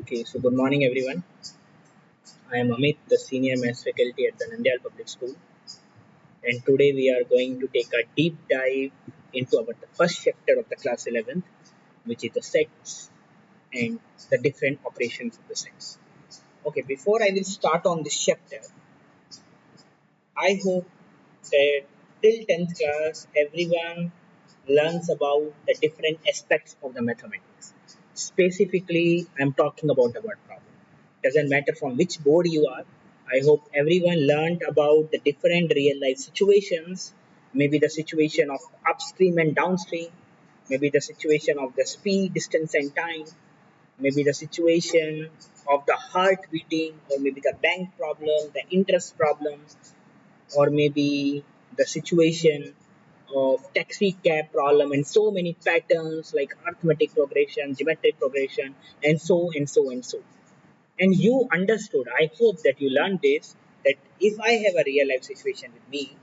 Okay, so good morning everyone. I am Amit, the senior maths faculty at the Nandyal Public School, and today we are going to take a deep dive into the first chapter of the class 11th, which is the sets and the different operations of the sets. Okay, before I will start on this chapter, I hope that till 10th class everyone learns about the different aspects of the mathematics. Specifically, I'm talking about the word problem. Doesn't matter from which board you are. I hope everyone learned about the different real life situations, maybe the situation of upstream and downstream, maybe the situation of the speed, distance, and time, maybe the situation of the heart beating, or maybe the bank problem, the interest problem, or maybe the situation of taxi cab problem, and so many patterns like arithmetic progression, geometric progression, and so and so and so. And you understood, I hope that you learned this, that if I have a real life situation with me,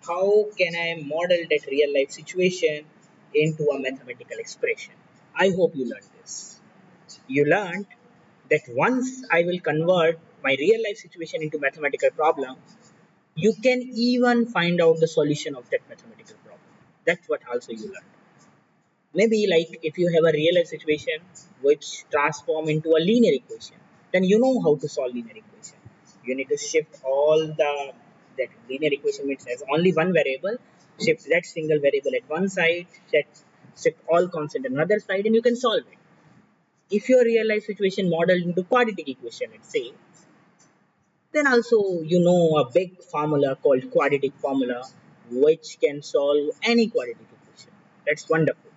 how can I model that real life situation into a mathematical expression? I hope you learned this. You learned that once I will convert my real life situation into mathematical problem, you can even find out the solution of that mathematical problem. That's what also you learned. Maybe like if you have a real life situation which transform into a linear equation, then you know how to solve linear equation. You need to shift all the that linear equation which has only one variable, shift that single variable at one side, shift all constant at another side, and you can solve it. If your real life situation modeled into quadratic equation, let's say, then also you know a big formula called quadratic formula which can solve any quadratic equation. That's wonderful.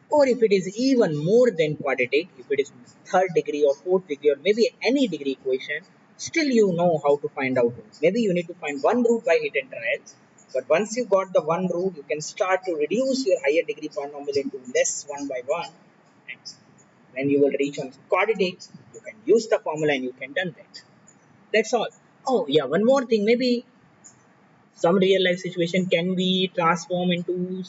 Or if it is even more than quadratic, if it is third degree or fourth degree or maybe any degree equation, still you know how to find out roots. Maybe you need to find one root by hit and trials, but once you got the one root, you can start to reduce your higher degree polynomial into less one by one. And when you will reach on quadratic, you can use the formula and you can done that. That's all. Oh yeah, one more thing. Maybe some real life situation can be transformed into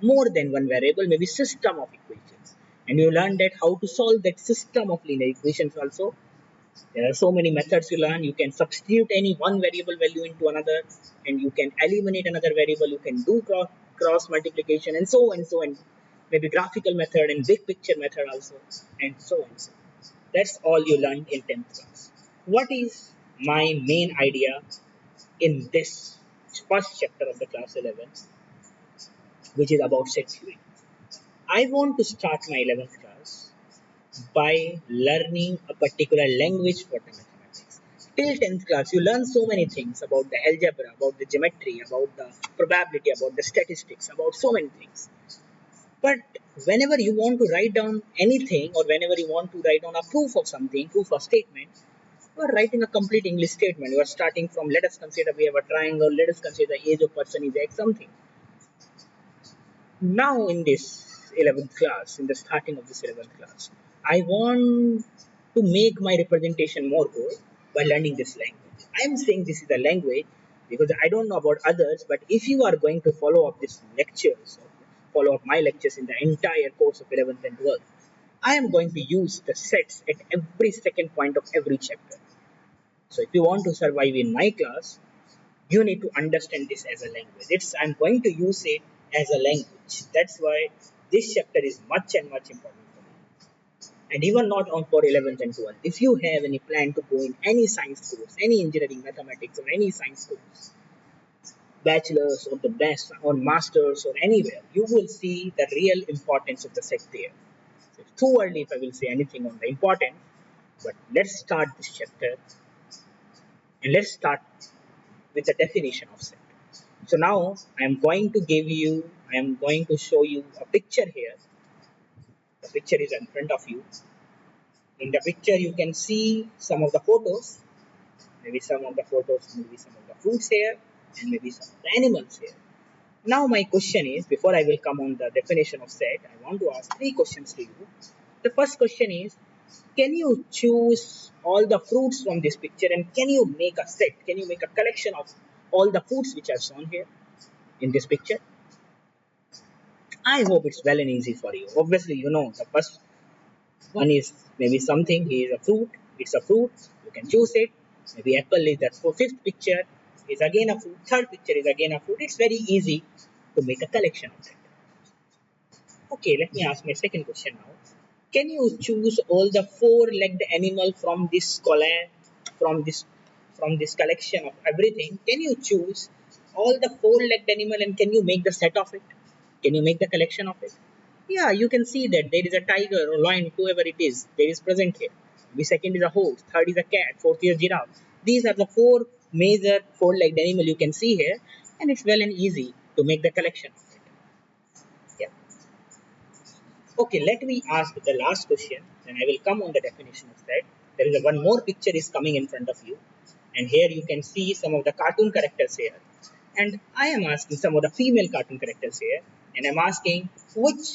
more than one variable, maybe system of equations. And you learn that how to solve that system of linear equations also. There are so many methods you learn. You can substitute any one variable value into another, and you can eliminate another variable. You can do cross multiplication and so and so, and maybe graphical method and big picture method also, and so and so. That's all you learned in 10th class. What is my main idea in this first chapter of the class 11, which is about set theory? I want to start my 11th class by learning a particular language for the mathematics. Till 10th class, you learn so many things about the algebra, about the geometry, about the probability, about the statistics, about so many things. But whenever you want to write down anything, or whenever you want to write down a proof of something, proof of statement, you are writing a complete English statement. You are starting from, let us consider we have a triangle, let us consider the age of person is X something. Now in this 11th class, in the starting of this 11th class, I want to make my representation more good by learning this language. I am saying this is a language because I don't know about others, but if you are going to follow up these lectures, follow up my lectures in the entire course of 11th and 12th, I am going to use the sets at every second point of every chapter. So if you want to survive in my class, you need to understand this as a language. I'm going to use it as a language. That's why this chapter is much and much important for me. And even not on for 11th and 12th. If you have any plan to go in any science course, any engineering mathematics or any science course, bachelor's or the best or masters or anywhere, you will see the real importance of the set there. So it's too early if I will say anything on the importance, but let's start this chapter and let's start with the definition of set. So now I am going to show you a picture here. The picture is in front of you. In the picture, you can see some of the photos, maybe some of the photos, maybe some of the fruits here, and maybe some of the animals here. Now, my question is, before I will come on the definition of set, I want to ask three questions to you. The first question is, can you choose all the fruits from this picture and can you make a set? Can you make a collection of all the fruits which are shown here in this picture? I hope it's well and easy for you. Obviously, you know the first. One is maybe something is a fruit, it's a fruit, you can choose it. Maybe apple is the fifth picture, is again a fruit, third picture is again a fruit. It's very easy to make a collection of that. Okay, let me ask my second question now. Can you choose all the four-legged animal from this from this from this collection of everything? Can you choose all the four-legged animal and can you make the set of it? Can you make the collection of it? Yeah, you can see that there is a tiger or lion, whoever it is, there is present here. The second is a horse, third is a cat, fourth is a giraffe. These are the four major four-legged animal you can see here, and it's well and easy to make the collection of it. Yeah. Okay, let me ask the last question, and I will come on the definition of that. There is a one more picture is coming in front of you, and here you can see some of the cartoon characters here. And I am asking some of the female cartoon characters here, and I'm asking which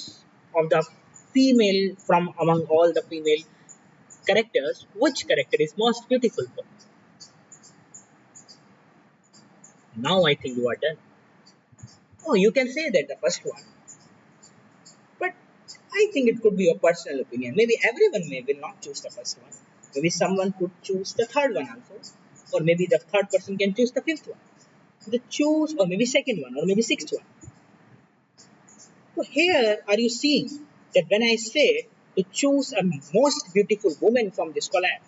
of the female from among all the female characters, which character is most beautiful for? Now I think you are done. Oh, you can say that the first one, but I think it could be your personal opinion. Maybe everyone may will not choose the first one. Maybe someone could choose the third one also. Or maybe the third person can choose the fifth one. The choose or maybe second one or maybe sixth one. So here are you seeing that when I say to choose a most beautiful woman from this collab,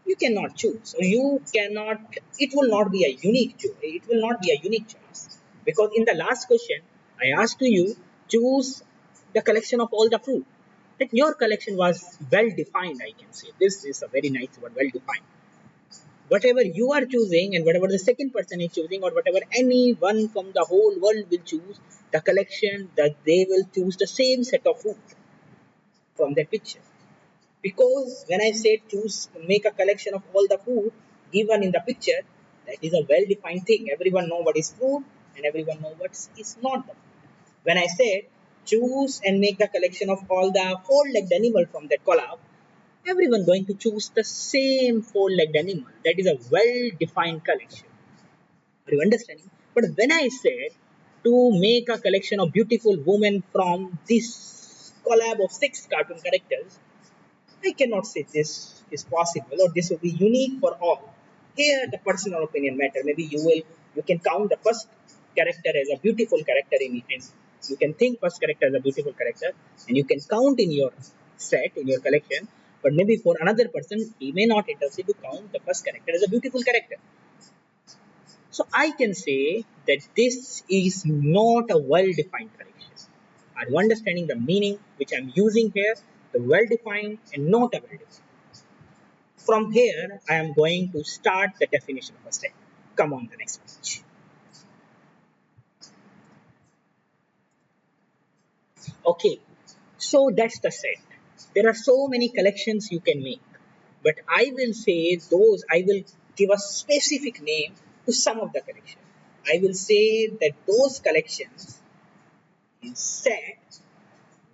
you cannot choose. Or you cannot it will not be a unique choice. It will not be a unique choice. Because in the last question I asked to you choose the collection of all the fruit. That your collection was well defined, I can say. This is a very nice word, well defined. Whatever you are choosing and whatever the second person is choosing or whatever anyone from the whole world will choose, the collection that they will choose the same set of food from that picture. Because when I say choose, make a collection of all the food given in the picture, that is a well-defined thing. Everyone know what is food and everyone know what is not the food. When I said choose and make the collection of all the four-legged animal from that collab, everyone going to choose the same four-legged animal. That is a well-defined collection. Are you understanding? But when I said to make a collection of beautiful women from this collab of six cartoon characters, I cannot say this is possible or this will be unique for all. Here the personal opinion matter. Maybe you can count the first character as a beautiful character in you can think first character as a beautiful character and you can count in your set in your collection. But maybe for another person he may not interested to count the first character as a beautiful character. So I can say that this is not a well-defined collection. Are you understanding the meaning which I'm using here? The well-defined and not a well-defined. From here, I am going to start the definition of a set. Come on the next page. Okay, so that's the set. There are so many collections you can make, but I will say those, I will give a specific name to some of the collection. I will say that those collections is set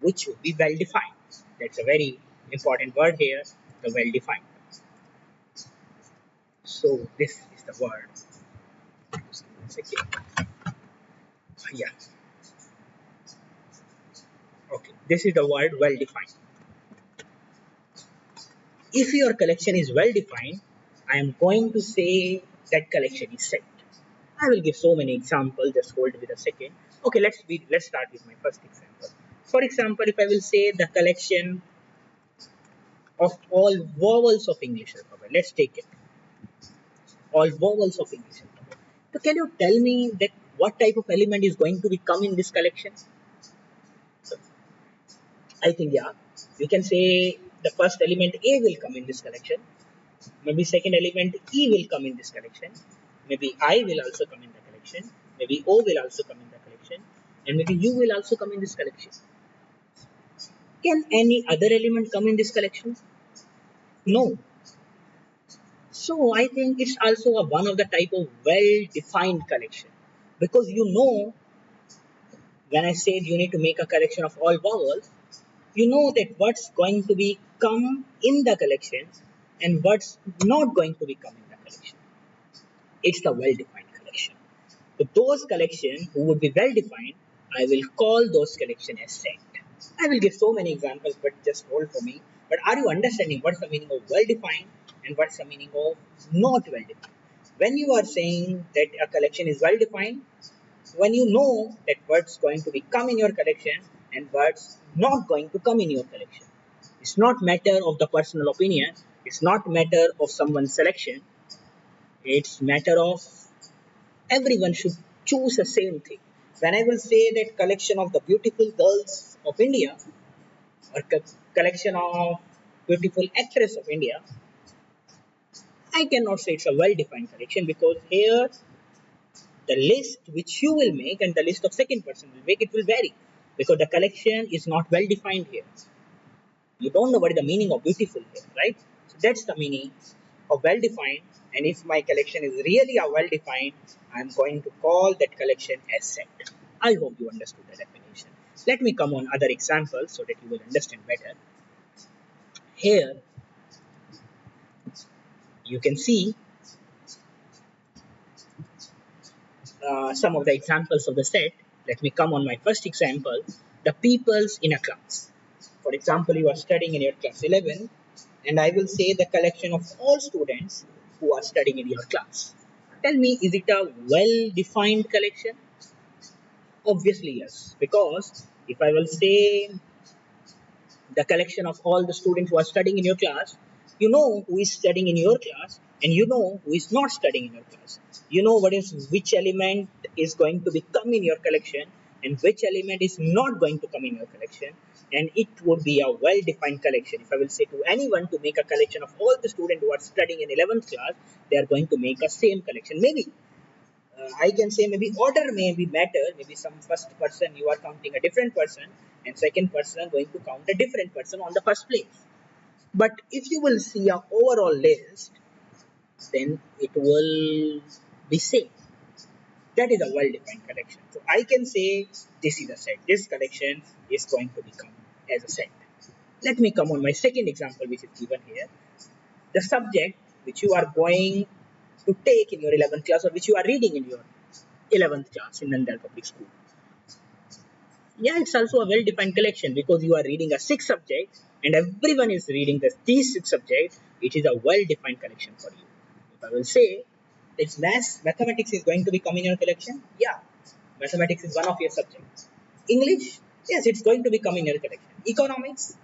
which would be well defined. That's a very important word here, the well defined. So this is the word. Just give me a second. Yeah, okay. This is the word well defined. If your collection is well defined, I am going to say that collection is set. I will give so many examples. Just hold with a second. Okay, let's start with my first example. For example, if I will say the collection of all vowels of English alphabet, let's take it. All vowels of English alphabet. So can you tell me that what type of element is going to be come in this collection? I think yeah, we can say the first element A will come in this collection. Maybe second element E will come in this collection. Maybe I will also come in the collection. Maybe O will also come in the collection. And maybe U will also come in this collection. Can any other element come in this collection? No. So I think it's also one of the type of well-defined collection. Because you know, when I said you need to make a collection of all vowels, you know that what's going to be come in the collection and what's not going to be come in the collection. It's the well-defined collection. So those collection who would be well-defined, I will call those collection as set. I will give so many examples, but just hold for me. But are you understanding what's the meaning of well defined and what's the meaning of not well defined? When you are saying that a collection is well defined, when you know that what's going to be come in your collection and what's not going to come in your collection. It's not matter of the personal opinion, it's not matter of someone's selection, it's matter of everyone should choose the same thing. When I will say that collection of the beautiful girls of India or collection of beautiful actress of India, I cannot say it's a well-defined collection because here the list which you will make and the list of second person will make it will vary because the collection is not well defined here. You don't know what is the meaning of beautiful here, right? So that's the meaning of well defined. And if my collection is really a well defined, I'm going to call that collection as set. I hope you understood the definition. Let me come on other examples so that you will understand better. Here you can see some of the examples of the set. Let me come on my first example, the peoples in a class. For example, you are studying in your class 11, and I will say the collection of all students who are studying in your class. Tell me, is it a well defined collection? Obviously, yes. Because if I will say the collection of all the students who are studying in your class, you know who is studying in your class and you know who is not studying in your class. You know what is which element is going to become in your collection and which element is not going to come in your collection, and it would be a well defined collection. If I will say to anyone to make a collection of all the students who are studying in 11th class, they are going to make a same collection. Maybe I can say maybe order may be matter. Maybe some first person you are counting a different person, and second person going to count a different person on the first place. But if you will see a overall list, then it will be same. That is a well-defined collection. So I can say this is a set. This collection is going to become as a set. Let me come on my second example, which is given here. The subject which you are going to take in your 11th class or which you are reading in your 11th class in Nandal Public School. Yeah, it's also a well-defined collection because you are reading a six subjects and everyone is reading these six subjects. It is a well-defined collection for you. If I will say it's mathematics is going to be coming in your collection, yeah, mathematics is one of your subjects. English, yes, it's going to be coming in your collection. Economics,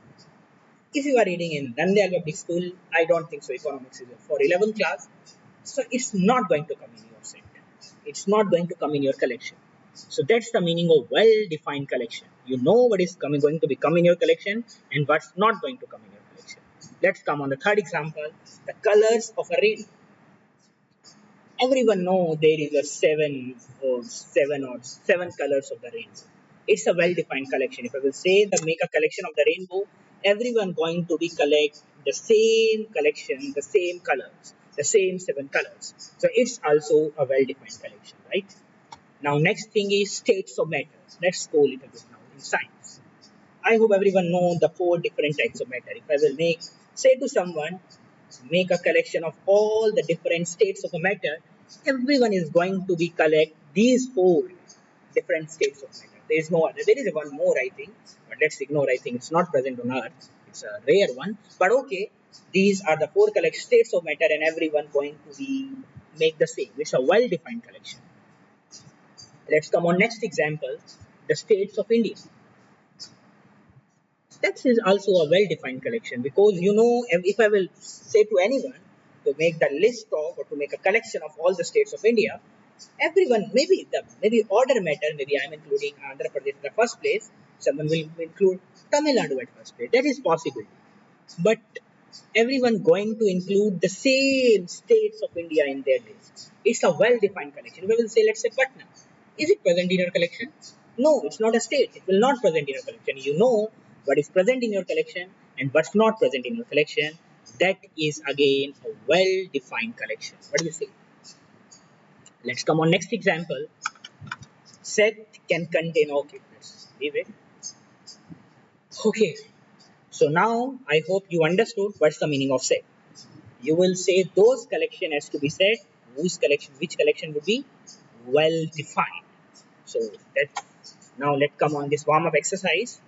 if you are reading in Nandiyal Public School, I don't think so. Economics is for 11th class, so it's not going to come in your set. It's not going to come in your collection. So that's the meaning of well-defined collection. You know what is going to be come in your collection and what's not going to come in your collection. Let's come on the third example, the colors of a rainbow. Everyone know there is a seven colors of the rainbow. It's a well-defined collection. If I will say the make a collection of the rainbow, everyone going to be collect the same collection, the same colors, the same seven colors. So it's also a well-defined collection, right? Now next thing is states of matter. Let's go a little bit now in science. I hope everyone know the four different types of matter. If I will say to someone, make a collection of all the different states of a matter, everyone is going to be collect these four different states of matter. There is no other. There is one more, I think, but let's ignore. I think it's not present on Earth. It's a rare one. But okay, these are the four collect states of matter, and everyone going to be make the same. It's a well-defined collection. Let's come on next example, the states of India. That is also a well-defined collection because you know if I will say to anyone to make the list of or to make a collection of all the states of India, everyone maybe order matter. Maybe I'm including Andhra Pradesh in the first place. Someone will include Tamil Nadu at first place. That is possible, but everyone going to include the same states of India in their list. It's a well-defined collection. We will say, let's say Patna. Is it present in your collection? No, it's not a state. It will not present in your collection. You know what is present in your collection and what's not present in your collection. That is again a well-defined collection. What do you say? Let's come on next example. Set can contain. Okay, let's leave it. Okay, so now I hope you understood what's the meaning of set. You will say those collection has to be said which collection would be well defined. So that now let's come on this warm up exercise.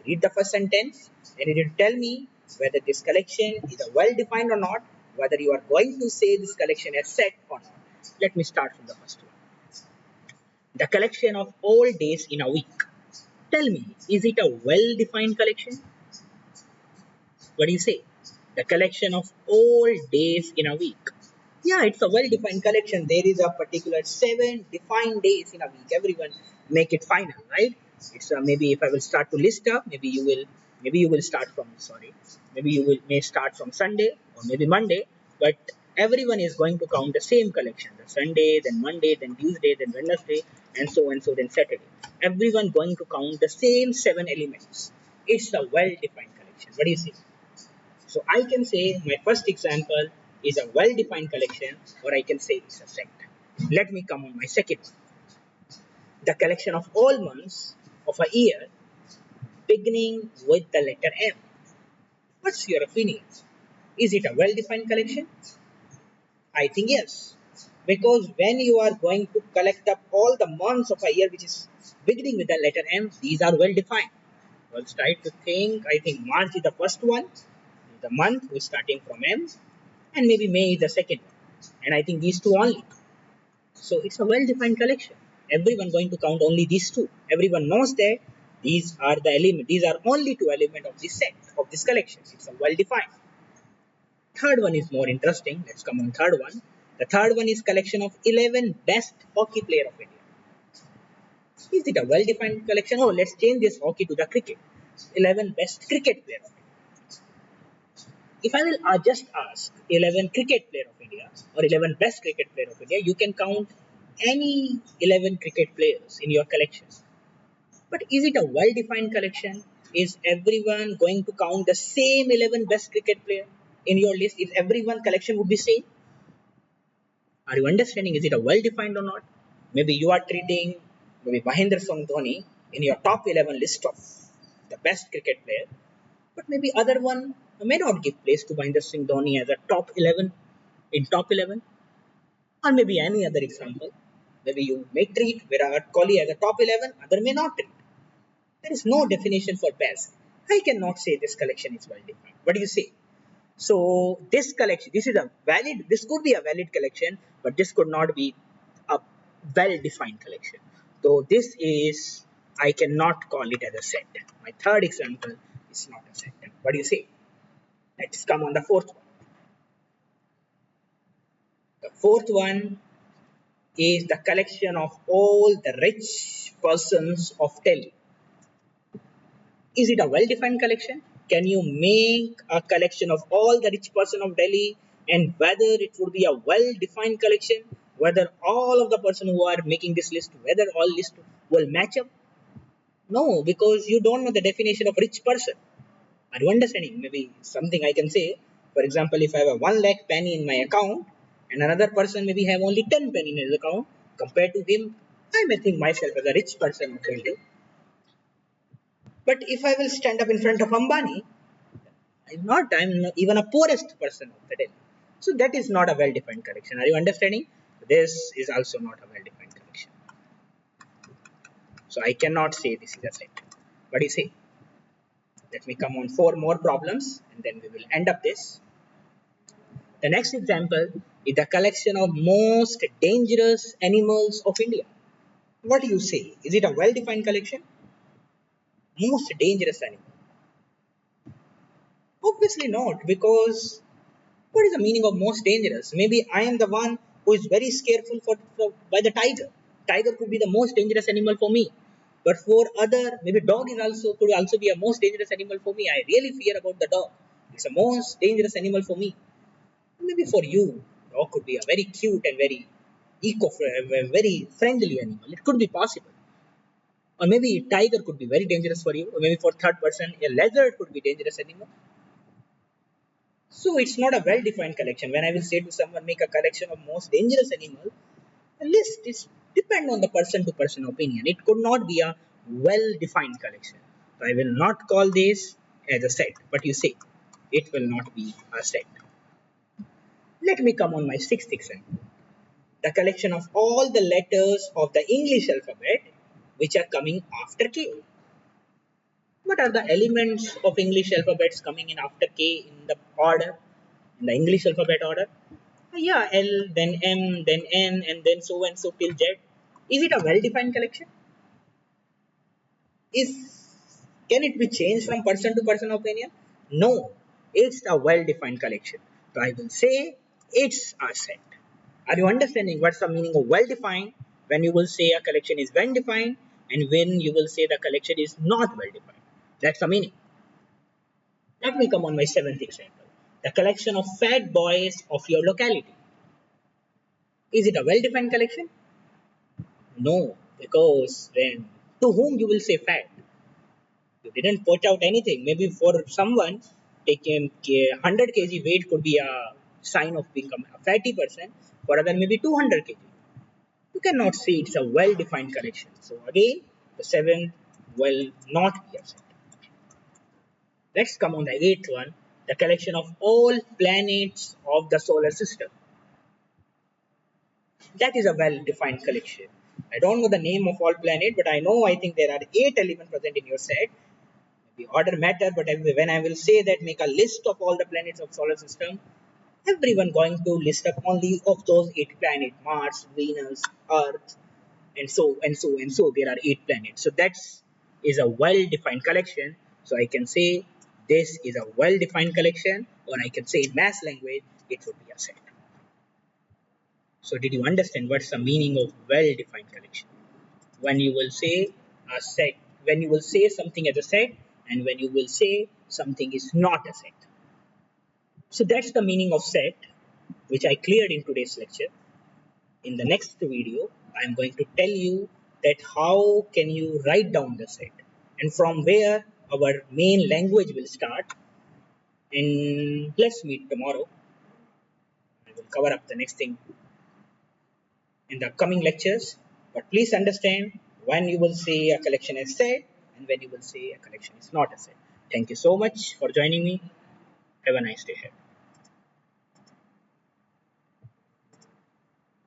Read the first sentence and you need to tell me whether this collection is a well defined or not, whether you are going to say this collection is set or not. Let me start from the first one. The collection of all days in a week. Tell me, is it a well defined collection? What do you say? The collection of all days in a week. Yeah, it's a well defined collection. There is a particular 7 defined days in a week. Everyone make it final, right? It's maybe if I will start to list up, maybe you will start from sorry, maybe you will may start from Sunday or maybe Monday, but everyone is going to count the same collection. The Sunday, then Monday, then Tuesday, then Wednesday, and so then Saturday. Everyone going to count the same 7 elements. It's a well defined collection. What do you say? So I can say my first example is a well-defined collection, or I can say it's a set. Let me come on my second one. The collection of all months of a year beginning with the letter M. What's your opinion? Is it a well-defined collection? I think yes. Because when you are going to collect up all the months of a year which is beginning with the letter M, these are well defined. Well, try to think. I think March is the first one, the month who is starting from M, and maybe May is the second one. And I think these two only. So it's a well-defined collection. Everyone going to count only these two. Everyone knows that these are the element. These are only two elements of this set of this collection. It's a well-defined. Third one is more interesting. Let's come on third one. The third one is collection of 11 best hockey player of India. Is it a well-defined collection? Oh, let's change this hockey to the cricket. 11 best cricket player of India. If I will just ask 11 cricket player of India or 11 best cricket player of India, you can count any 11 cricket players in your collection. But is it a well-defined collection? Is everyone going to count the same 11 best cricket player in your list? If everyone collection would be same? Are you understanding? Is it a well-defined or not? Maybe you are treating maybe Mahendra Singh Dhoni in your top 11 list of the best cricket player, but maybe other one may not give place to Mahendra Singh Dhoni as a top 11 in top 11, or maybe any other example. Maybe you may treat Virat Kohli as a top 11, other may not treat. There is no definition for best. I cannot say this collection is well defined. What do you say? So this collection, this is a valid, this could be a valid collection, but this could not be a well-defined collection. So this is, I cannot call it as a set. My third example is not a set. What do you say? Let's come on the fourth one. The fourth one is the collection of all the rich persons of Delhi. Is it a well-defined collection? Can you make a collection of all the rich person of Delhi and whether it would be a well-defined collection, whether all of the person who are making this list, whether all list will match up? No, because you don't know the definition of rich person. Are you understanding? Maybe something I can say. For example, if I have a 1 lakh penny in my account and another person maybe have only 10 penny in his account, compared to him, I may think myself as a rich person of Delhi. But if I will stand up in front of Ambani, I'm not even a poorest person of the day. So that is not a well-defined collection. Are you understanding? This is also not a well-defined collection. So I cannot say this is a set. What do you say? Let me come on 4 more problems and then we will end up this. The next example is the collection of most dangerous animals of India. What do you say? Is it a well-defined collection? Most dangerous animal? Obviously not, because what is the meaning of most dangerous? Maybe I am the one who is very scareful by the tiger. Tiger could be the most dangerous animal for me. But for other, maybe dog is also could also be a most dangerous animal for me. I really fear about the dog. It's a most dangerous animal for me. Maybe for you, dog could be a very cute and very very friendly animal. It could be possible. Or maybe tiger could be very dangerous for you. Or maybe for third person, a lizard could be dangerous animal. So it's not a well-defined collection. When I will say to someone, make a collection of most dangerous animal, the list is depend on the person-to-person opinion. It could not be a well-defined collection. So I will not call this as a set. But you say, it will not be a set. Let me come on my sixth example. The collection of all the letters of the English alphabet which are coming after K. What are the elements of English alphabets coming in after K in the order, in the English alphabet order? Yeah, L, then M, then N, and so till Z. Is it a well-defined collection? Is Can it be changed from person to person opinion? No, it's a well-defined collection. So I will say it's a set. Are you understanding what's the meaning of well-defined? When you will say a collection is well defined, and when you will say the collection is not well defined, that's the meaning. Let me come on my seventh example. The collection of fat boys of your locality. Is it a well defined collection? No, because when to whom you will say fat? You didn't put out anything. Maybe for someone, taking 100 kg weight could be a sign of being a fatty person. For other, maybe 200 kg. You cannot say it's a well-defined collection. So again, the seventh will not be accepted. Let's come on the eighth one, the collection of all planets of the solar system. That is a well-defined collection. I don't know the name of all planets, but I think there are 8 elements present in your set. The order matter, but when I will say that make a list of all the planets of solar system, everyone going to list up only of those 8 planets: Mars, Venus, Earth, and so and so and so. There are 8 planets. So that's is a well-defined collection. So I can say this is a well-defined collection, or I can say in mass language it would be a set. So did you understand what's the meaning of well-defined collection? When you will say a set, when you will say something as a set, and when you will say something is not a set. So that's the meaning of set, which I cleared in today's lecture. In the next video, I am going to tell you that how can you write down the set and from where our main language will start. And let's meet tomorrow. I will cover up the next thing in the coming lectures. But please understand when you will say a collection is set and when you will say a collection is not a set. Thank you so much for joining me. Have a nice day ahead.